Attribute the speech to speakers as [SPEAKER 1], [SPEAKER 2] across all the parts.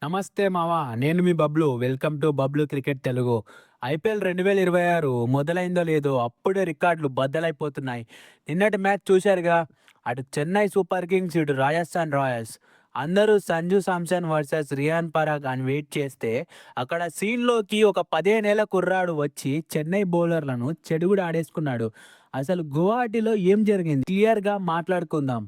[SPEAKER 1] నమస్తే మావా! నేను మీ Bablu. Welcome to Bablu cricket Telugu. IPL 2026 మొదలైందో లేదో అప్పుడే రికార్డులు బద్దలైపోతున్నాయి. నిన్నటి మ్యాచ్ చూశారుగా. అటు చెన్నై సూపర్ కింగ్స్, ఇటు రాజస్థాన్ రాయల్స్. అందరూ సంజు శాంసన్ వర్సెస్ రియాన్ పరాగ్ అని వెయిట్ చేస్తే అక్కడ సీన్‌లోకి ఒక 15 ఏళ్ల కుర్రాడు వచ్చి చెన్నై బౌలర్లను చెడుగుడు ఆడేసుకున్నాడు. అసలు గువాహటిలో ఏం జరిగింది? క్లియర్‌గా మాట్లాడుకుందాం.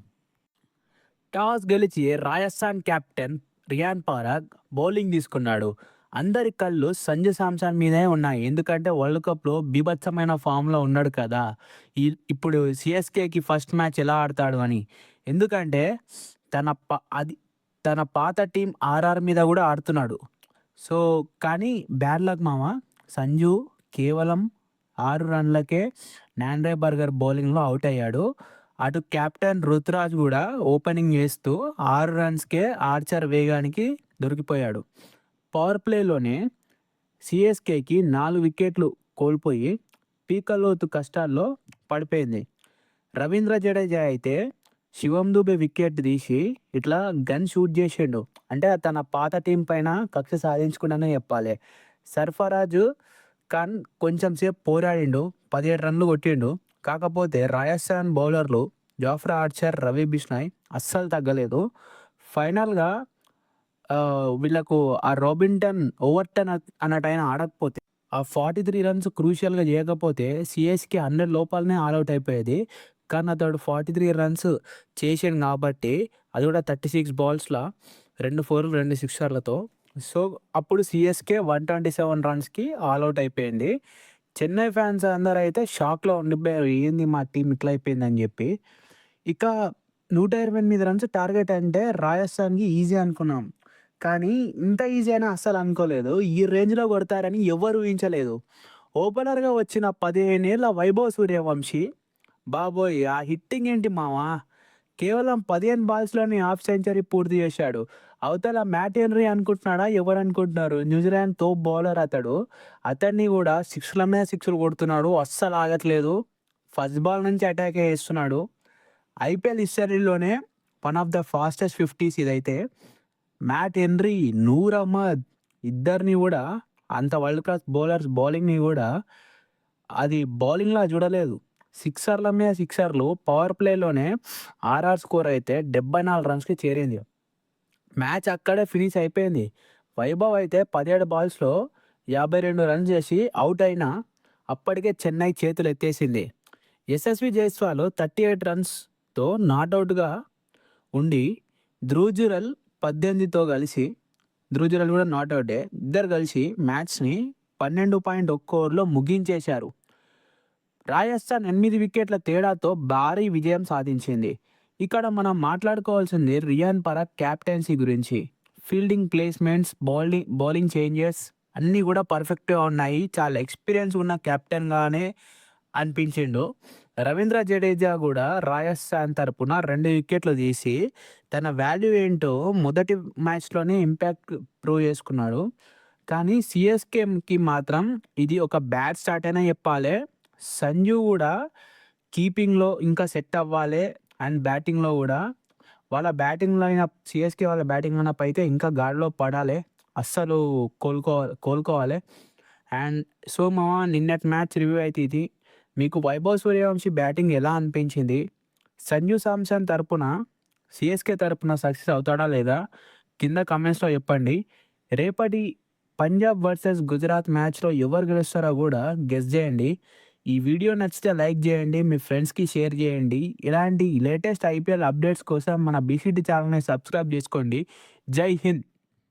[SPEAKER 1] టాస్ గెలిచి రాజస్థాన్ కెప్టెన్ రియాన్ పరాగ్ బౌలింగ్ తీసుకున్నాడు. అందరి కళ్ళు సంజు శాంసన్ మీదే ఉన్నాయి. ఎందుకంటే వరల్డ్ కప్‌లో బీభత్సమైన ఫామ్‌లో ఉన్నాడు కదా! ఇప్పుడు సీఎస్‌కేకి ఫస్ట్ మ్యాచ్ ఎలా ఆడతాడు అని. ఎందుకంటే తన ప అది తన పాత టీమ్ ఆర్ఆర్ మీద కూడా ఆడుతున్నాడు. సో, కానీ బ్యాడ్ లక్ మామ. సంజు కేవలం 6 రన్‌లకే నాండ్రే బర్గర్ బౌలింగ్‌లో ఔట్ అయ్యాడు. అటు కెప్టెన్ రుతురాజ్ గూడా ఓపెనింగ్ చేస్తూ 6 రన్స్‌కే ఆర్చర్ వేగానికి దొరికిపోయాడు. పవర్ ప్లేలోనే సీఎస్‌కేకి 4 వికెట్లు కోల్పోయి పీకల్లోతు కష్టాల్లో పడిపోయింది. రవీంద్ర జడేజా అయితే శివం దుబే వికెట్ తీసి ఇట్లా గన్ షూట్ చేసిండు. అంటే తన పాత టీం పైన కక్ష సాధించుకున్నాడనే చెప్పాలి. సర్ఫరాజ్ ఖాన్ కొంచెం సేపు పోరాడిండు. 17 రన్‌లు కొట్టిండు. కాకపోతే రాజస్థాన్ బౌలర్లు జాఫ్రా ఆర్చర్, రవి బిష్నాయ్ అస్సలు తగ్గలేదు. ఫైనల్‌గా వీళ్ళకు ఆ రాబిన్సన్ ఓవర్టర్న్ అన్న ఆడకపోతే ఆ 43 రన్స్ క్రూషియల్‌గా చేయకపోతే సీఎస్‌కే 100 లోపలనే ఆల్ ఔట్ అయిపోయేది. కానీ అతడు 43 రన్స్ చేసిండు కాబట్టి అది కూడా 36 బాల్స్‌ల 2 ఫోర్లు, 2 సిక్సర్లతో. సో, అప్పుడు సీఎస్‌కే 127 రన్స్‌కి ఆల్ ఔట్ అయిపోయింది. చెన్నై ఫ్యాన్స్ అందరైతే షాక్‌లో ఉండిపోయారు. ఏంది మా టీమ్ ఇట్లా అయిపోయిందని చెప్పి. ఇక 128 రన్స్ టార్గెట్ అంటే రాజస్థాన్‌కి ఈజీ అనుకున్నాం. కానీ ఇంత ఈజీ అని అస్సలు అనుకోలేదు. ఈ రేంజ్‌లో కొడతారని ఎవ్వరు ఊహించలేదు. ఓపెనర్‌గా వచ్చిన 15 ఏళ్ల వైభవ్ సూర్యవంశీ బాబోయ్! ఆ హిట్టింగ్ ఏంటి మావా! కేవలం 15 బాల్స్‌లోనే హాఫ్ సెంచరీ పూర్తి చేశాడు. అవతల మ్యాట్ హెన్రీ అనుకుంటున్నాడా? ఎవరనుకుంటున్నారు? న్యూజిలాండ్ తోపు బౌలర్ అతడు. అతన్ని కూడా సిక్స్‌ల మీద సిక్స్‌లు కొడుతున్నాడు. అస్సలు ఆగట్లేదు. ఫస్ట్ బాల్ నుంచి అటాకే చేస్తున్నాడు. ఐపీఎల్ హిస్టరీలోనే వన్ ఆఫ్ ద ఫాస్టెస్ట్ 50స్ ఇదైతే. మ్యాట్ హెన్రీ, నూర్ అహ్మద్ ఇద్దరిని కూడా అంత వరల్డ్ క్లాస్ బౌలర్స్ బౌలింగ్‌ని కూడా అది బౌలింగ్‌లా చూడలేదు. సిక్సర్ల మీద సిక్సర్లు పవర్ ప్లేలోనే ఆర్ఆర్ స్కోర్ అయితే 74 రన్స్‌కి చేరింది. మ్యాచ్ అక్కడే ఫినిష్ అయిపోయింది. వైభవ్ అయితే 17 బాల్స్‌లో 52 రన్స్ చేసి ఔట్ అయినా అప్పటికే చెన్నై చేతులు ఎత్తేసింది. యశస్వి జైస్వాల్ 38 రన్స్‌తో నాటౌట్‌గా ఉండి ధ్రువ్ జురెల్ 18తో కలిసి ధ్రువ్ జురెల్ కూడా నాటౌటే. ఇద్దరు కలిసి మ్యాచ్‌ని 12.1 ఓవర్‌లో ముగించేశారు. రాజస్థాన్ 8 వికెట్ల తేడాతో భారీ విజయం సాధించింది. ఇక్కడ మనం మాట్లాడుకోవాల్సింది రియాన్ పరాగ్ కెప్టెన్సీ గురించి. ఫీల్డింగ్ ప్లేస్‌మెంట్స్, బౌలింగ్ చేంజెస్ అన్నీ కూడా పర్ఫెక్ట్‌గా ఉన్నాయి. చాలా ఎక్స్‌పీరియన్స్ ఉన్న కెప్టెన్‌గానే అనిపించిండు. రవీంద్ర జడేజా కూడా రాజస్థాన్ తరపున 2 వికెట్లు తీసి తన వాల్యూ ఏంటో మొదటి మ్యాచ్‌లోనే ఇంపాక్ట్ ప్రూవ్ చేసుకున్నాడు. కానీ సీఎస్‌కేకి మాత్రం ఇది ఒక బ్యాడ్ స్టార్ట్ అనే చెప్పాలి. సంజు కూడా కీపింగ్‌లో ఇంకా సెట్ అవ్వాలి. అండ్ బ్యాటింగ్‌లో కూడా సీఎస్‌కే వాళ్ళ బ్యాటింగ్ లైనప్ అయితే ఇంకా గాడిలో పడాలి. అస్సలు కోలుకోవాలి. అండ్ సో, మామ నిన్నటి మ్యాచ్ రివ్యూ అయితే ఇది. మీకు వైభవ్ సూర్యవంశీ బ్యాటింగ్ ఎలా అనిపించింది? సంజు శాంసన్ తరపున సీఎస్‌కే తరపున సక్సెస్ అవుతాడా లేదా? కింద కామెంట్స్‌లో చెప్పండి. రేపటి పంజాబ్ వర్సెస్ గుజరాత్ మ్యాచ్‌లో ఎవరు గెలుస్తారో కూడా గెస్ చేయండి. ఈ వీడియో నచ్చితే లైక్ చేయండి. మీ ఫ్రెండ్స్‌కి షేర్ చేయండి. ఇలాంటి లేటెస్ట్ ఐపీఎల్ అప్డేట్స్ కోసం మన బీసీటీ ఛానల్‌ని సబ్స్క్రైబ్ చేసుకోండి. జై హింద్.